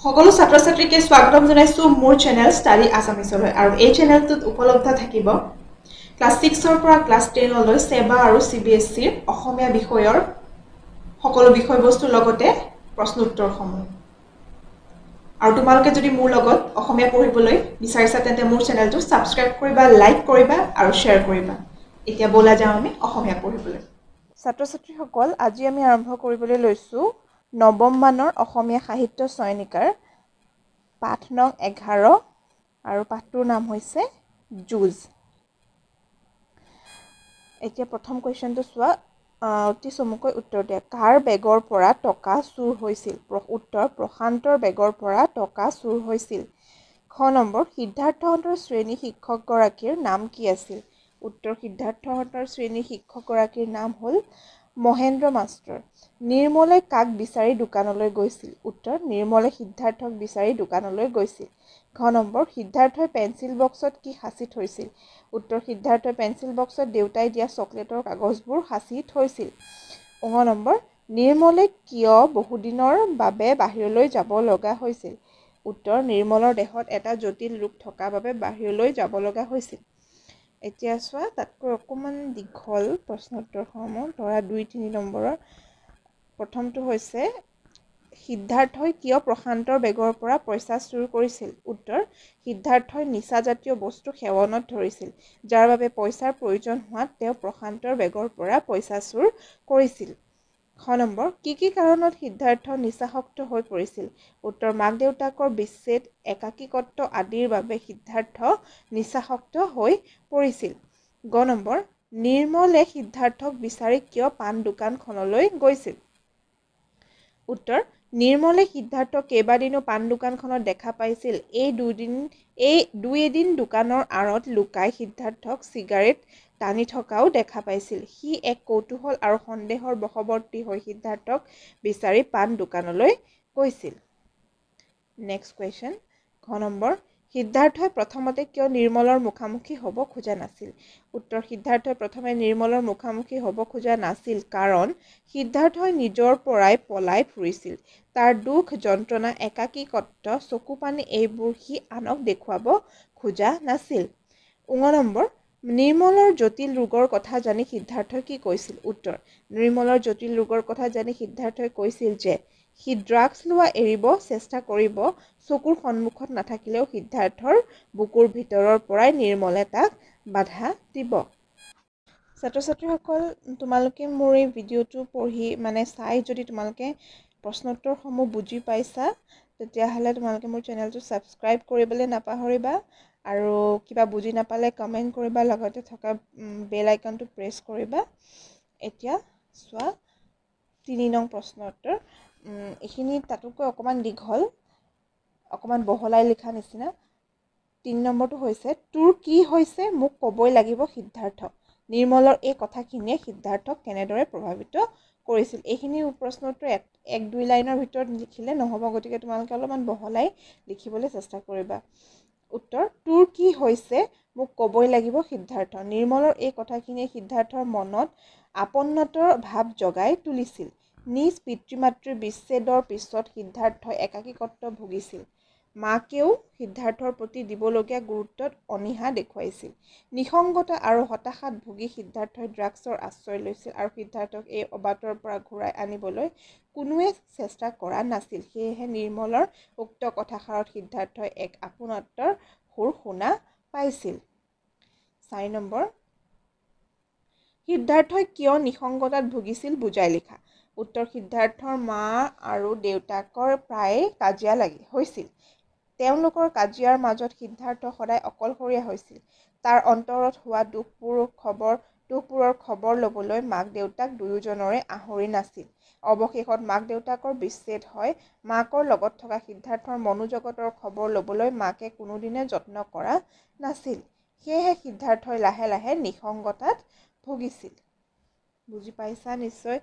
সকলো ছাত্ৰ ছাত্ৰীকে স্বাগতম জনাইছো মোৰ চেনেল ষ্টাডি আসামিছলৈ আৰু এই চেনেলটোত উপলব্ধ থাকিব ক্লাছ 6 ৰ পৰা ক্লাছ 10 লৈ সেবা আৰু CBSE ৰ অসমীয়া বিষয়ৰ সকলো বিষয়বস্তুৰ লগতে প্ৰশ্ন উত্তৰসমূহ আৰু তোমালোকে যদি মোৰ লগত অসমীয়া পঢ়িবলৈ বিচাৰিছা তেন্তে মোৰ চেনেলটো সাবস্ক্ৰাইব কৰিবা লাইক কৰিবা আৰু শেয়াৰ কৰিবা এতিয়া বলা যাও আমি অসমীয়া পঢ়িবলৈ ছাত্ৰ ছাত্ৰীসকল আজি আমি আৰম্ভ কৰিবলৈ লৈছো নৱম মানৰ অসমীয়া সাহিত্য চয়নিকাৰ পাঠ নং 11 আৰু পাঠটোৰ নাম হৈছে যুজ এতিয়া প্ৰথম কোৱেশ্চনটো চোৱা অতি চমুকৈ উত্তৰ দিয়া কাৰ বেগৰ পৰা টকা চুৰ হৈছিল উত্তৰ প্ৰশান্তৰ বেগৰ পৰা টকা চুৰ হৈছিল খ নম্বৰ সিদ্ধাৰ্থহঁতৰ শ্ৰেণী শিক্ষক গৰাকীৰ নাম কি আছিল উত্তৰ সিদ্ধাৰ্থহঁতৰ শ্ৰেণী শিক্ষক গৰাকীৰ নাম হ'ল মহেন্দ্ৰ মাষ্টৰ নিৰ্মলে কাক বিচাৰি দোকানলৈ গৈছিল উত্তৰ নিৰ্মলে সিদ্ধাৰ্থক বিচাৰি দোকানলৈ গৈছিল ঘ নম্বৰ সিদ্ধাৰ্থই পেন্সিল বক্সত কি সাঁচি থৈছিল উত্তৰ সিদ্ধাৰ্থই পেন্সিল বক্সত দেউতাই দিয়া চকলেটৰ কাগজবোৰ সাঁচি থৈছিল ঙ নম্বৰ নিৰ্মলে কিয় বহুদিনৰ বাবে বাহিৰলৈ যাব লগা হৈছিল উত্তৰ নিৰ্মলৰ দেহত এটা জটিল ৰোগ থকা বাবে বাহিৰলৈ যাব লগা হৈছিল এতিয়া চোৱা তাতকৈ অকমান দীঘল প্ৰশ্নোত্তৰসমূহ ধৰা 2-3 নম্বৰৰ প্ৰথমটো হৈছে সিদ্ধাৰ্থই কিয় প্ৰশান্তৰ বেগৰ পৰা পইচা চুৰ কৰিছিল উত্তৰ সিদ্ধাৰ্থই নিচাজাতীয় বস্তু সেৱনত ধৰিছিল যাৰ বাবে পইচাৰ প্ৰয়োজন হোৱাত তেওঁ প্ৰশান্তৰ বেগৰ পৰা পইচা চুৰ কৰিছিল খ নম্বৰ কি কাৰণত সিদ্ধাৰ্থ নিচাসক্ত হৈ পৰিছিল উত্তৰ মাক দেউতাকৰ বিচ্ছেদ একাকীকত্ব আদিৰ বাবে সিদ্ধাৰ্থ নিচাসক্ত হৈ পৰিছিল গ নম্বৰ নিৰ্মলে সিদ্ধাৰ্থক বিচাৰি কিয় পাণ দোকানখনলৈ গৈছিল উত্তৰ নিৰ্মলে সিদ্ধাৰ্থক কেইবাদিনো পাণ দোকানখনত দেখা পাইছিল এই দুই এদিন দোকানৰ আঁৰত লুকাই সিদ্ধাৰ্থক চিগাৰেট টানি থকাও দেখা পাইছিল সি এক কৌতূহল আৰু সন্দেহৰ বশৱৰ্তী হৈ সিদ্ধাৰ্থক বিচাৰি পাণ দোকানলৈ গৈছিল নেক্সট কুৱেশ্যন ঘ নম্বৰ সিদ্ধাৰ্থই প্ৰথমতে কিয় নিৰ্মলৰ মুখামুখি হ'ব খোজা নাছিল উত্তৰ সিদ্ধাৰ্থই প্ৰথমে নিৰ্মলৰ মুখামুখি হ'ব খোজা নাছিল কাৰণ সিদ্ধাৰ্থই নিজৰ পৰাই পলাই ফুৰিছিল তাৰ দুখ যন্ত্ৰণা একাকীকত্ব চকুপানী এইবোৰ সি আনক দেখুৱাব খোজা নাছিল ঙ নম্বৰ নিৰ্মলৰ জটিল ৰোগৰ কথা জানি সিদ্ধাৰ্থই কি কৈছিল উত্তৰ নিৰ্মলৰ জটিল ৰোগৰ কথা জানি সিদ্ধাৰ্থই কৈছিল যে সি ড্ৰাগছ লোৱা এৰিব চেষ্টা কৰিব চকুৰ সন্মুখত নাথাকিলেও সিদ্ধাৰ্থৰ বুকুৰ ভিতৰৰ পৰাই নিৰ্মলে তাক বাধা দিব ছাত্ৰ ছাত্ৰীসকল তোমালোকে মোৰ এই ভিডিঅ'টো পঢ়ি চাই যদি তোমালোকে প্ৰশ্নোত্তৰসমূহ বুজি পাইছা তেতিয়াহ'লে তোমালোকে মোৰ চেনেলটো ছাবস্ক্ৰাইব কৰিবলৈ নাপাহৰিবা আৰু কিবা বুজি নাপালে কমেণ্ট কৰিবা লগতে থকা বেল আইকনটো প্ৰেছ কৰিবা এতিয়া চোৱা 3 নং প্ৰশ্নোত্তৰ এইখিনি তাতোকৈ অকমান দীঘল অকমান বহলাই লিখা নিচিনা 3 নম্বৰটো হৈছে তোৰ কি হৈছে মোক ক'বই লাগিব সিদ্ধাৰ্থ নিৰ্মলৰ এই কথাখিনিয়ে সিদ্ধাৰ্থক কেনেদৰে প্ৰভাৱিত কৰিছিল এইখিনি প্ৰশ্নোত্তৰ 1-2 লাইনৰ ভিতৰত লিখিলে নহ'ব গতিকে তোমালোকে অলপমান বহলাই লিখিবলৈ চেষ্টা কৰিবা উত্তৰ তোৰ কি হৈছে মোক ক'বই লাগিব সিদ্ধাৰ্থ নিৰ্মলৰ এই কথাখিনিয়ে সিদ্ধাৰ্থৰ মনত আপন্নতাৰ ভাৱ জগাই তুলিছিল নিজ পিতৃ-মাতৃৰ বিচ্ছেদৰ পিছত সিদ্ধাৰ্থই একাকীকত্ব ভুগিছিল মাকেও সিদ্ধাৰ্থৰ প্ৰতি দিবলগীয়া গুৰুত্বত অনীহা দেখুৱাইছিল নিসংগতা আৰু হতাশাত ভুগি সিদ্ধাৰ্থই ড্ৰাগছৰ আশ্ৰয় লৈছিল আৰু সিদ্ধাৰ্থক এই অবাটৰ পৰা ঘূৰাই আনিবলৈ কোনোৱে চেষ্টা কৰা নাছিল সেয়েহে নিৰ্মলৰ উক্ত কথাষাৰত সিদ্ধাৰ্থই এক আপোনত্বৰ সুৰ শুনা পাইছিল 4 নম্বৰ সিদ্ধাৰ্থই কিয় নিসংগতাত ভুগিছিল বুজাই লিখা উত্তৰ সিদ্ধাৰ্থৰ মা আৰু দেউতাকৰ প্ৰায় কাজিয়া হৈছিল তেওঁলোকৰ কাজিয়াৰ মাজত সিদ্ধাৰ্থ সদায় অকলশৰীয়া হৈছিল তাৰ অন্তৰত হোৱা দুখবোৰৰ খবৰ ল'বলৈ মাক দেউতাক দুয়োজনৰে আহৰি নাছিল অৱশেষত মাক দেউতাকৰ বিচ্ছেদ হয় মাকৰ লগত থকা সিদ্ধাৰ্থৰ মনোজগতৰ খবৰ ল'বলৈ মাকে কোনোদিনে যত্ন কৰা নাছিল সেয়েহে সিদ্ধাৰ্থই লাহে লাহে নিসংগতাত ভুগিছিল বুজি পাইছা নিশ্চয়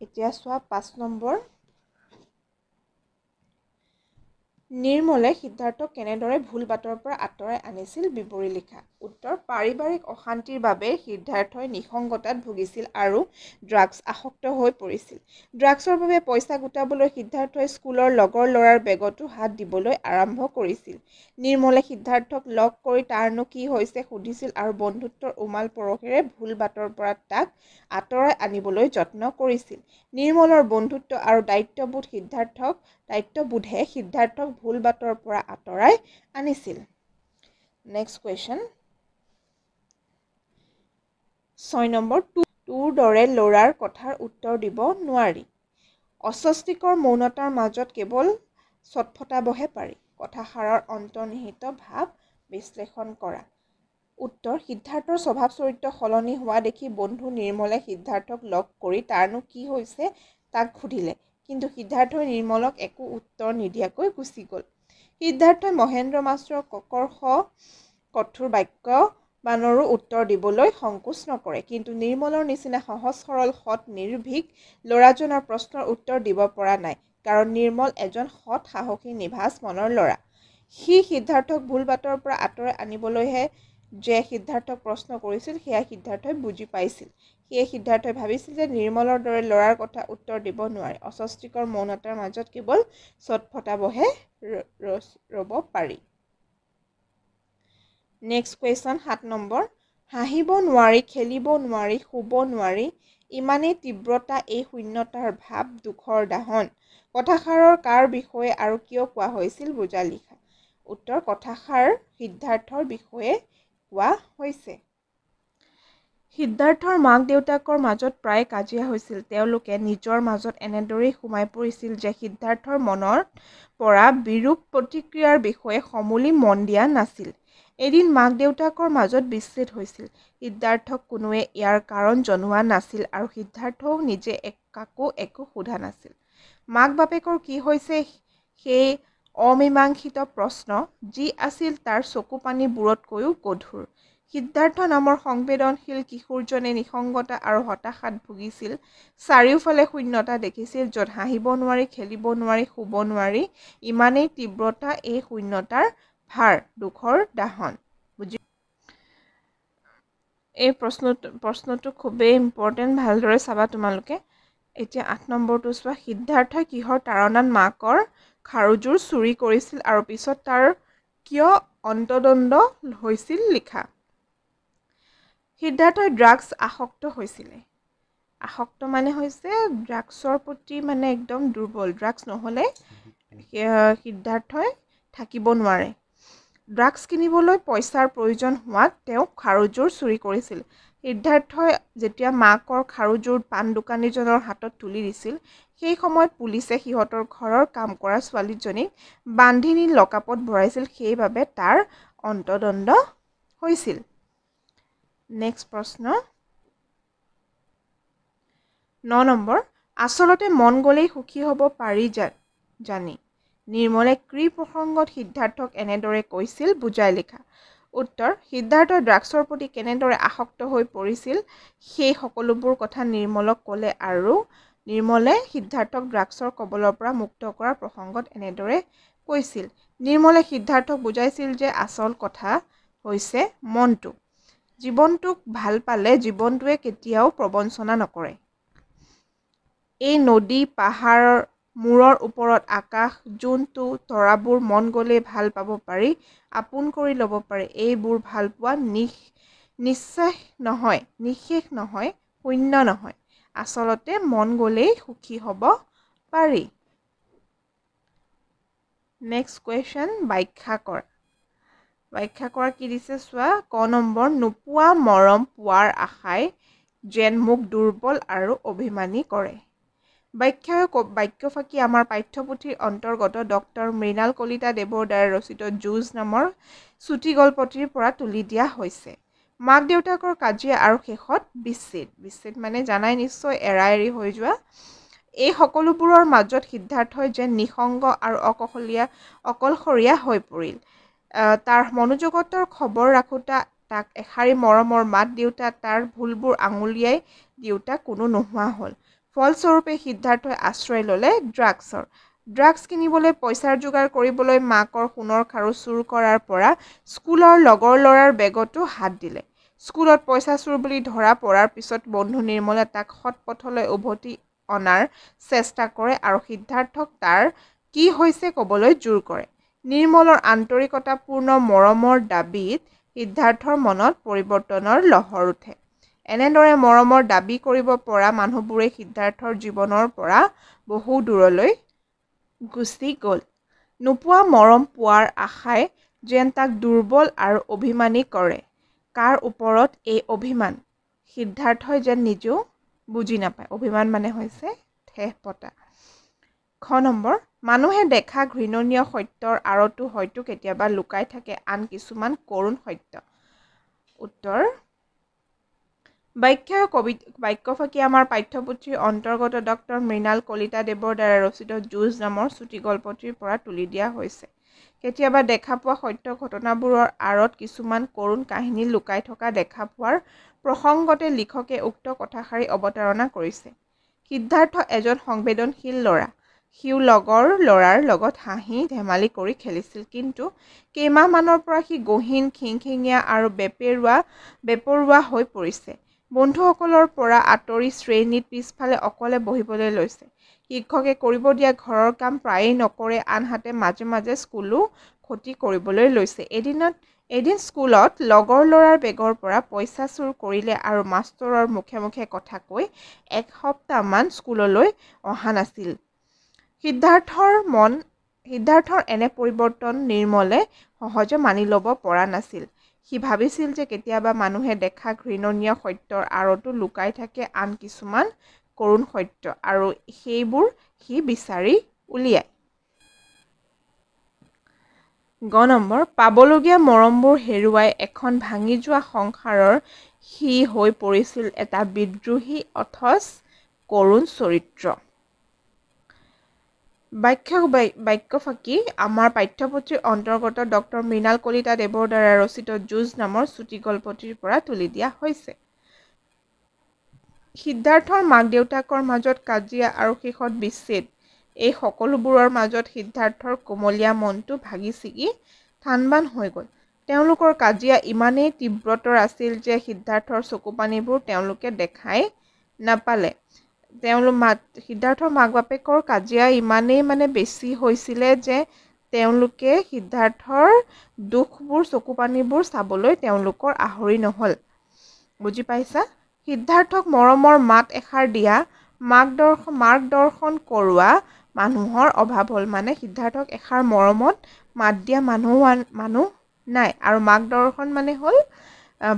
এতিয়া চোৱা 5 নম্বৰ নিৰ্মলে সিদ্ধাৰ্থক কেনেদৰে ভুল বাটৰ পৰা আঁতৰাই আনিছিল বিৱৰি লিখা। উত্তৰ পাৰিবাৰিক অশান্তিৰ বাবে সিদ্ধাৰ্থই নিসংগতাত ভুগিছিল আৰু ড্ৰাগছ আসক্ত হৈ পৰিছিল। ড্ৰাগছৰ বাবে পইচা গোটাবলৈ সিদ্ধাৰ্থই স্কুলৰ লগৰ ল'ৰাৰ বেগতো হাত দিবলৈ আৰম্ভ কৰিছিল। নিৰ্মলে সিদ্ধাৰ্থক লগ কৰি তাৰনো কি হৈছে সুধিছিল আৰু বন্ধুত্বৰ উমাল পৰশেৰে ভুল বাটৰ পৰা তাক আঁতৰাই আনিবলৈ যত্ন কৰিছিল। নিৰ্মলৰ বন্ধুত্ব আৰু দায়িত্ববোধে সিদ্ধাৰ্থক ভুল বাটৰ পৰা আঁতৰাই আনিছিল। নেক্সট কুৱেশ্যন 6 নম্বৰ তোৰ দৰে ল'ৰাৰ কথাৰ উত্তৰ দিব নোৱাৰি। অস্বস্তিকৰ মৌনতাৰ মাজত কেৱল ছটফটাবহে পাৰি। কথাষাৰৰ অন্তৰ্নিহিত ভাৱ বিশ্লেষণ কৰা। উত্তৰ সিদ্ধাৰ্থৰ স্বভাৱ চৰিত্ৰ সলনি হোৱা দেখি বন্ধু নিৰ্মলে সিদ্ধাৰ্থক লগ কৰি তাৰনো কি হৈছে তাক সুধিলে। কিন্তু সিদ্ধাৰ্থই নিৰ্মলক একো উত্তৰ নিদিয়াকৈ গুচি গ'ল। সিদ্ধাৰ্থই মহেন্দ্ৰ মাষ্টৰৰ কঠোৰ বাক্যবাণৰো উত্তৰ দিবলৈ সংকোচ নকৰে। কিন্তু নিৰ্মলৰ নিচিনা সহজ সৰল সৎ নিৰ্ভীক ল'ৰাজনৰ প্ৰশ্নৰ উত্তৰ দিব পৰা নাই। কাৰণ নিৰ্মল এজন সৎ সাহসী নিভাঁজ মনৰ ল'ৰা। সি সিদ্ধাৰ্থক ভুল বাটৰ পৰা আঁতৰাই আনিবলৈহে যে সিদ্ধাৰ্থক প্ৰশ্ন কৰিছিল সেয়া সিদ্ধাৰ্থই বুজি পাইছিল। সেয়ে সিদ্ধাৰ্থই ভাবিছিল যে নিৰ্মলৰ দৰে ল'ৰাৰ কথা উত্তৰ দিব নোৱাৰি। অস্বস্তিকৰ মৌনতাৰ মাজত কেৱল ছটফটাবহে ৰ'ব পাৰি। নেক্সট কুৱেশ্যন 7 নম্বৰ হাঁহিব নোৱাৰি, খেলিব নোৱাৰি, শুব নোৱাৰি, ইমানেই তীব্ৰতা এই শূন্যতাৰ ভাৱ দুখৰ দাহন। কথাষাৰৰ কাৰ বিষয়ে আৰু কিয় কোৱা হৈছিল বুজা লিখা। উত্তৰ কথাষাৰ সিদ্ধাৰ্থৰ বিষয়ে কোৱা হৈছে। সিদ্ধাৰ্থৰ মাক দেউতাকৰ মাজত প্ৰায় কাজিয়া হৈছিল। তেওঁলোকে নিজৰ মাজত এনেদৰেই সোমাই পৰিছিল যে সিদ্ধাৰ্থৰ মনৰ পৰা বিৰূপ প্ৰতিক্ৰিয়াৰ বিষয়ে সমূলি মন দিয়া নাছিল। এদিন মাক দেউতাকৰ মাজত বিচ্ছেদ হৈছিল। সিদ্ধাৰ্থক কোনোৱে ইয়াৰ কাৰণ জনোৱা নাছিল আৰু সিদ্ধাৰ্থও নিজে কাকো একো সোধা নাছিল। মাক বাপেকৰ কি হৈছে সেই অমীমাংসিত প্ৰশ্ন যি আছিল তাৰ চকুপানীবোৰতকৈও গধুৰ। সিদ্ধাৰ্থ নামৰ সংবেদনশীল কিশোৰজনে নিসংগতা আৰু হতাশাত ভুগিছিল। চাৰিওফালে শূন্যতা দেখিছিল য'ত হাঁহিব নোৱাৰি, খেলিব নোৱাৰি, শুব নোৱাৰি, ইমানেই তীব্ৰতা এই শূন্যতাৰ ভাৰ দুখৰ দাহন। এই প্ৰশ্নটো খুবেই ইম্পৰ্টেণ্ট, ভালদৰে চাবা তোমালোকে। এতিয়া 8 নম্বৰটো চোৱা। সিদ্ধাৰ্থই কিহৰ তাড়নাত মাকৰ খাৰুযোৰ চুৰি কৰিছিল আৰু পিছত তাৰ কিয় অন্তদণ্ড হৈছিল লিখা। সিদ্ধাৰ্থই ড্ৰাগছ আসক্ত হৈছিলে। আসক্ত মানে হৈছে ড্ৰাগছৰ প্ৰতি মানে একদম দুৰ্বল। ড্ৰাগছ নহ'লে সিদ্ধাৰ্থই থাকিব নোৱাৰে। ড্ৰাগছ কিনিবলৈ পইচাৰ প্ৰয়োজন হোৱাত তেওঁ খাৰুযোৰ চুৰি কৰিছিল। সিদ্ধাৰ্থই যেতিয়া মাকৰ খাৰুযোৰ পাণ দোকানীজনৰ হাতত তুলি দিছিল সেই সময়ত পুলিচে সিহঁতৰ ঘৰৰ কাম কৰা ছোৱালীজনীক বান্ধি নি লকআপত ভৰাইছিল। সেইবাবে তাৰ অন্তদণ্ড হৈছিল। নেক্সট প্ৰশ্ন 9 নম্বৰ আচলতে মন গ'লেই সুখী হ'ব পাৰি জানি নিৰ্মলে ক্ৰী প্ৰসংগত সিদ্ধাৰ্থক এনেদৰে কৈছিল বুজাই লিখা। উত্তৰ সিদ্ধাৰ্থই ড্ৰাগছৰ প্ৰতি কেনেদৰে আসক্ত হৈ পৰিছিল সেই সকলোবোৰ কথা নিৰ্মলক ক'লে আৰু নিৰ্মলে সিদ্ধাৰ্থক ড্ৰাগছৰ কবলৰ পৰা মুক্ত কৰাৰ প্ৰসংগত এনেদৰে কৈছিল। নিৰ্মলে সিদ্ধাৰ্থক বুজাইছিল যে আচল কথা হৈছে মনটো। জীৱনটোক ভাল পালে জীৱনটোৱে কেতিয়াও প্ৰবঞ্চনা নকৰে। এই নদী, পাহাৰৰ মূৰৰ ওপৰত আকাশ, জোনটো, তৰাবোৰ মন গ'লেই ভাল পাব পাৰি, আপোন কৰি ল'ব পাৰি। এইবোৰ ভাল পোৱা নিঃশেষ নহয়, শূন্য নহয়। আচলতে মন গ'লেই সুখী হ'ব পাৰি। নেক্সট কুৱেশ্যন ব্যাখ্যা কৰা। ব্যাখ্যা কৰা কি দিছে চোৱা। ক নম্বৰ নোপোৱা মৰম পোৱাৰ আশাই যেন মোক দুৰ্বল আৰু অভিমানী কৰে। বাক্য ফাঁকি আমাৰ পাঠ্যপুথিৰ অন্তৰ্গত ডক্টৰ মৃণাল কলিতা দেৱৰ দ্বাৰা ৰচিত যুঁজ নামৰ চুটি গল্পটিৰ পৰা তুলি দিয়া হৈছে। মাক দেউতাকৰ কাজিয়া আৰু শেষত বিচ্ছেদ মানে জানাই নিশ্চয়, এৰা এৰি হৈ যোৱা। এই সকলোবোৰৰ মাজত সিদ্ধাৰ্থই যেন নিঃসংগ আৰু অকলশৰীয়া হৈ পৰিল। তাৰ মনোজগতৰ খবৰ ৰাখোতা, তাক এষাৰি মৰমৰ মাত দিওঁতা, তাৰ ভুলবোৰ আঙুলিয়াই দিওঁতা কোনো নোহোৱা হ'ল। ফলস্বৰূপে সিদ্ধাৰ্থই আশ্ৰয় ল'লে ড্ৰাগছৰ। ড্ৰাগছ কিনিবলৈ পইচাৰ যোগাৰ কৰিবলৈ মাকৰ সোণৰ খাৰু চুৰ কৰাৰ পৰা স্কুলৰ লগৰ ল'ৰাৰ বেগতো হাত দিলে। স্কুলত পইচা চুৰ বুলি ধৰা পৰাৰ পিছত বন্ধু নিৰ্মলে তাক সৎ পথলৈ উভতি অনাৰ চেষ্টা কৰে আৰু সিদ্ধাৰ্থক তাৰ কি হৈছে ক'বলৈ জোৰ কৰে। নিৰ্মলৰ আন্তৰিকতাপূৰ্ণ মৰমৰ দাবীত সিদ্ধাৰ্থৰ মনত পৰিৱৰ্তনৰ লহৰ উঠে। এনেদৰে মৰমৰ দাবী কৰিব পৰা মানুহবোৰে সিদ্ধাৰ্থৰ জীৱনৰ পৰা বহু দূৰলৈ গুচি গ'ল। নোপোৱা মৰম পোৱাৰ আশাই যেন তাক দুৰ্বল আৰু অভিমানী কৰে। কাৰ ওপৰত এই অভিমান? সিদ্ধাৰ্থই যেন নিজেও বুজি নাপায়। অভিমান মানে হৈছে ঠেহ পতা। খ নম্বৰ, মানুহে দেখা ঘৃণনীয় সত্যৰ আঁৰতো হয়তো কেতিয়াবা লুকাই থাকে আন কিছুমান কৰুণ সত্য। উত্তৰ, বাক্যফাকি আমাৰ পাঠ্যপুথিৰ অন্তৰ্গত ডক্টৰ মৃণাল কলিতাদেৱৰ দ্বাৰা ৰচিত যুঁজ নামৰ চুটি গল্পটিৰ পৰা তুলি দিয়া হৈছে। কেতিয়াবা দেখা পোৱা সত্য ঘটনাবোৰৰ আঁৰত কিছুমান কৰুণ কাহিনী লুকাই থকা দেখা পোৱাৰ প্ৰসংগতে লিখকে উক্ত কথাষাৰি অৱতাৰণা কৰিছে। সিদ্ধাৰ্থ এজন সংবেদনশীল ল'ৰা। সিও লগৰ ল'ৰাৰ লগত হাঁহি ধেমালি কৰি খেলিছিল। কিন্তু কেইমাহমানৰ পৰা সি গহীন, খিংখিঙীয়া আৰু বেপৰুৱা হৈ পৰিছে। বন্ধুসকলৰ পৰা আঁতৰি শ্ৰেণীত পিছফালে অকলে বহিবলৈ লৈছে। শিক্ষকে কৰিব দিয়া ঘৰৰ কাম প্ৰায়েই নকৰে, আনহাতে মাজে মাজে স্কুলো ক্ষতি কৰিবলৈ লৈছে। এদিন স্কুলত লগৰ ল'ৰাৰ বেগৰ পৰা পইচা চুৰ কৰিলে আৰু মাষ্টৰৰ মুখে মুখে কথা কৈ এসপ্তাহমান স্কুললৈ অহা নাছিল। সিদ্ধাৰ্থৰ এনে পৰিৱৰ্তন নিৰ্মলে সহজে মানি ল'ব পৰা নাছিল। সি ভাবিছিল যে কেতিয়াবা মানুহে দেখা ঘৃণনীয় সত্যৰ আঁৰতো লুকাই থাকে আন কিছুমান কৰুণ সত্য আৰু সেইবোৰ সি বিচাৰি উলিয়ায়। গ নম্বৰ, পাবলগীয়া মৰমবোৰ হেৰুৱাই এখন ভাঙি যোৱা সংসাৰৰ সি হৈ পৰিছিল এটা বিদ্ৰোহী অথচ কৰুণ চৰিত্ৰ। বাক্যফাকি আমাৰ পাঠ্যপুথিৰ অন্তৰ্গত ডক্টৰ মৃণাল কলিতাদেৱৰ দ্বাৰা ৰচিত যুঁজ নামৰ চুটি গল্পটিৰ পৰা তুলি দিয়া হৈছে। সিদ্ধাৰ্থৰ মাক দেউতাকৰ মাজত কাজিয়া আৰু শেষত বিচ্ছেদ, এই সকলোবোৰৰ মাজত সিদ্ধাৰ্থৰ কোমলীয়া মনটো ভাগি ছিগি থানবান হৈ গ'ল। তেওঁলোকৰ কাজিয়া ইমানেই তীব্ৰতৰ আছিল যে সিদ্ধাৰ্থৰ চকুপানীবোৰ তেওঁলোকে দেখাই নাপালে। সিদ্ধাৰ্থৰ মাক বাপেকৰ কাজিয়া ইমানেই বেছি হৈছিলে যে তেওঁলোকে সিদ্ধাৰ্থৰ দুখবোৰ, চকুপানীবোৰ চাবলৈ তেওঁলোকৰ আহৰি নহ'ল। বুজি পাইছা? সিদ্ধাৰ্থক মৰমৰ মাত এষাৰ দিয়া, মাৰ্গদৰ্শন কৰোৱা মানুহৰ অভাৱ হ'ল। সিদ্ধাৰ্থক এষাৰ মৰমত মাত দিয়া মানুহ নাই আৰু মাৰ্গদৰ্শন হ'ল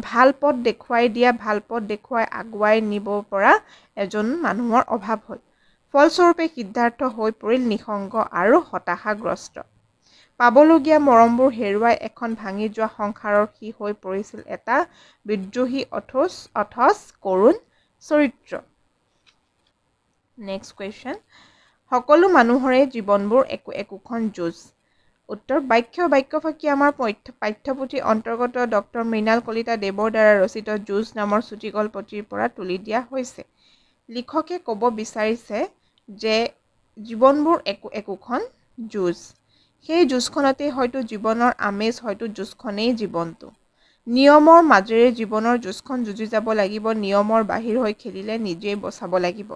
ভাল পথ দেখুৱাই দিয়া, ভাল পথ দেখুৱাই আগুৱাই নিব পৰা এজন মানুহৰ অভাৱ হ'ল। ফলস্বৰূপে সিদ্ধাৰ্থ হৈ পৰিল নিঃসংগ আৰু হতাশাগ্ৰস্ত। পাবলগীয়া মৰমবোৰ হেৰুৱাই এখন ভাঙি যোৱা সংসাৰৰ সি হৈ পৰিছিল এটা বিদ্ৰোহী অথচ কৰুণ চৰিত্ৰ। নেক্সট কুৱেশ্যন, সকলো মানুহৰে জীৱনবোৰ একোখন যুঁজ। উত্তৰ, বাক্যফাকি আমাৰ পাঠ্যপুথিৰ অন্তৰ্গত ডক্টৰ মৃণাল কলিতাদেৱৰ দ্বাৰা ৰচিত যুঁজ নামৰ চুটি গল্পটিৰ পৰা তুলি দিয়া হৈছে। লিখকে ক'ব বিচাৰিছে যে জীৱনবোৰ একোখন যুঁজ। সেই যুঁজখনতেই হয়তো জীৱনৰ আমেজ, হয়তো যুঁজখনেই জীৱনটো। নিয়মৰ মাজেৰে জীৱনৰ যুঁজখন যুঁজি যাব লাগিব। নিয়মৰ বাহিৰ হৈ খেলিলে নিজেই বচাব লাগিব।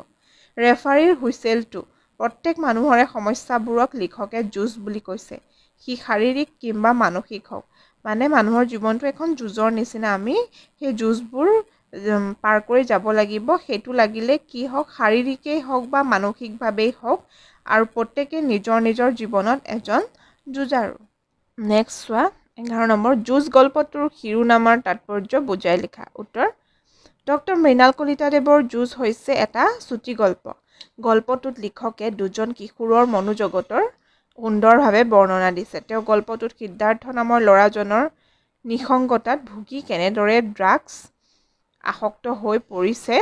ৰেফাৰীৰ হুইছেলটো। প্ৰত্যেক মানুহৰে সমস্যাবোৰক লিখকে যুঁজ বুলি কৈছে। সি শাৰীৰিক কিম্বা মানসিক হওক। মানুহৰ জীৱনটো এখন যুঁজৰ নিচিনা। আমি সেই যুঁজবোৰ পাৰ কৰি যাব লাগিব। সেইটো লাগিলে কি হওক, শাৰীৰিকেই হওক বা মানসিকভাৱেই হওক, আৰু প্ৰত্যেকে নিজৰ নিজৰ জীৱনত এজন যুঁজাৰু। নেক্সট চোৱা, 11 নম্বৰ, যুঁজ গল্পটোৰ শিৰোনামাৰ তাৎপৰ্য বুজাই লিখা। উত্তৰ, ডক্টৰ মৃণাল কলিতাদেৱৰ যুঁজ হৈছে এটা চুটি গল্প। গল্পটোত লিখকে দুজন কিশোৰৰ মনোজগতৰ সুন্দৰভাৱে বৰ্ণনা দিছে। তেওঁ গল্পটোত সিদ্ধাৰ্থ নামৰ ল'ৰাজনৰ নিঃসংগতাত ভুগি কেনেদৰে ড্ৰাগছ আসক্ত হৈ পৰিছে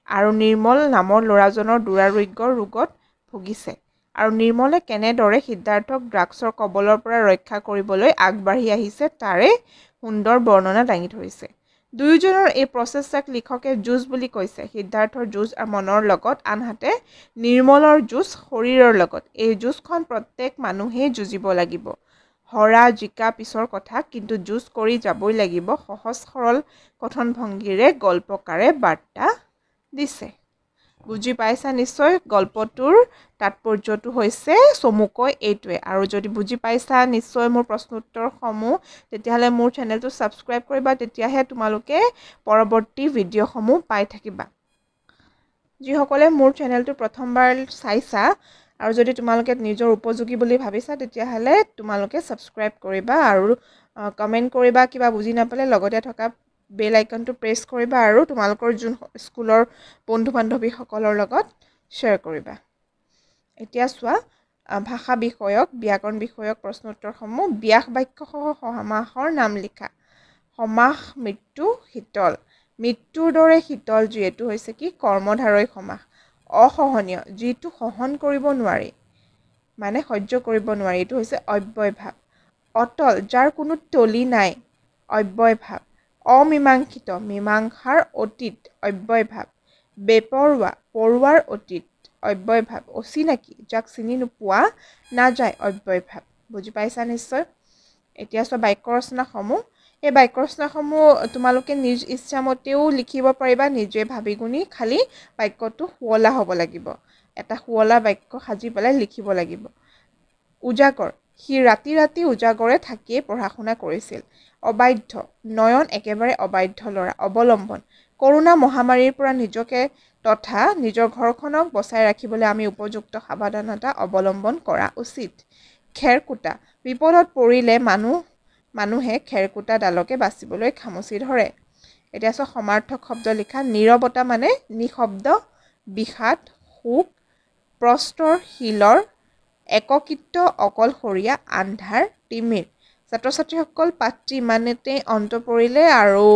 আৰু নিৰ্মল নামৰ ল'ৰাজনৰ দুৰাৰোগ্য ৰোগত ভুগিছে, আৰু নিৰ্মলে কেনেদৰে সিদ্ধাৰ্থক ড্ৰাগছৰ কবলৰ পৰা ৰক্ষা কৰিবলৈ আগবাঢ়ি আহিছে তাৰে সুন্দৰ বৰ্ণনা দাঙি ধৰিছে। দুয়োজনৰ এই প্ৰচেষ্টাক লিখকে যুঁজ বুলি কৈছে। সিদ্ধাৰ্থৰ যুঁজ মনৰ লগত, আনহাতে নিৰ্মলৰ যুঁজ শৰীৰৰ লগত। এই যুঁজখন প্ৰত্যেক মানুহেই যুঁজিব লাগিব। হৰা জিকা পিছৰ কথা, কিন্তু যুঁজ কৰি যাবই লাগিব, সহজ সৰল কথনভংগীৰে গল্পকাৰে বাৰ্তা দিছে। বুজি পাইছা নিশ্চয়। গল্পটোৰ তাৎপৰ্যটো হৈছে চমুকৈ এইটোৱে। আৰু যদি বুজি পাইছা নিশ্চয় মোৰ প্ৰশ্ন উত্তৰসমূহ, তেতিয়াহ'লে মোৰ চেনেলটো ছাবস্ক্ৰাইব কৰিবা, তেতিয়াহে তোমালোকে পৰৱৰ্তী ভিডিঅ'সমূহ পাই থাকিবা। যিসকলে মোৰ চেনেলটো প্ৰথমবাৰ চাইছা আৰু যদি তোমালোকে নিজৰ উপযোগী বুলি ভাবিছা, তেতিয়াহ'লে তোমালোকে ছাবস্ক্ৰাইব কৰিবা আৰু কমেণ্ট কৰিবা, কিবা বুজি নাপালে লগতে থকা বেল আইকনটো প্ৰেছ কৰিবা আৰু তোমালোকৰ যোন স্কুলৰ বন্ধু বান্ধৱীসকলৰ লগত শ্বেয়াৰ কৰিবা। এতিয়া চোৱা, ভাষা বিষয়ক, ব্যাকৰণ বিষয়ক প্ৰশ্ন উত্তৰসমূহ। ব্যাস বাক্যসহ সমাসৰ নাম লিখা। সমাস মৃত্যু শীতল। মৃত্যুৰ দৰে শীতল যিহেতু হৈছে কি কৰ্মধাৰয় সমাস। অসহনীয়, যিটো সহন কৰিব নোৱাৰি, মানে সহ্য কৰিব নোৱাৰি, এইটো হৈছে অব্যয়ভাৱ। অটল, যাৰ কোনো তলি নাই, অব্যয়ভাৱ। অমীমাংসিত, মীমাংসাৰ অতীত, অব্যয়ভাৱ। বেপৰোৱা, পৰোৱাৰ অতীত, অব্যয়ভাৱ। অচিনাকি, যাক চিনি নোপোৱা নাযায়, অব্যয়ভাৱ। বুজি পাইছা নিশ্চয়। এতিয়া চোৱা বাক্য ৰচনাসমূহ। এই বাক্য ৰচনাসমূহ তোমালোকে নিজ ইচ্ছামতেও লিখিব পাৰিবা, নিজে ভাবি গুণি, খালি বাক্যটো শুৱলা হ'ব লাগিব। এটা শুৱলা বাক্য সাজি পেলাই লিখিব লাগিব। উজাগৰ, সি ৰাতি ৰাতি উজাগৰে থাকিয়েই পঢ়া শুনা কৰিছিল। অবাধ্য, নয়ন একেবাৰে অবাধ্য ল'ৰা। অৱলম্বন, কৰোণা মহামাৰীৰ পৰা নিজকে তথা নিজৰ ঘৰখনক বচাই ৰাখিবলৈ আমি উপযুক্ত সাৱধানতা অৱলম্বন কৰা উচিত। খেৰকুটা, বিপদত পৰিলে মানুহে খেৰকুটাডালকে বাচিবলৈ খামুচি ধৰে। এতিয়া চোৱা সমাৰ্থক শব্দ লিখা। নীৰৱতা মানে নিঃশব্দ, বিষাদ, শোক, প্ৰস্তৰ শিলৰ, এককিত্ব, অকলশৰীয়া, আন্ধাৰ, তিমিৰ। ছাত্ৰ ছাত্ৰীসকল, পাঠটি ইমানতেই অন্ত পৰিলে। আৰু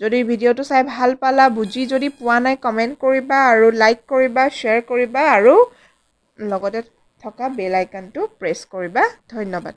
যদি ভিডিঅ'টো চাই ভাল পালা, বুজি যদি পোৱা নাই কমেণ্ট কৰিবা আৰু লাইক কৰিবা, শ্বেয়াৰ কৰিবা আৰু লগতে থকা বেল আইকনটো প্ৰেছ কৰিবা। ধন্যবাদ।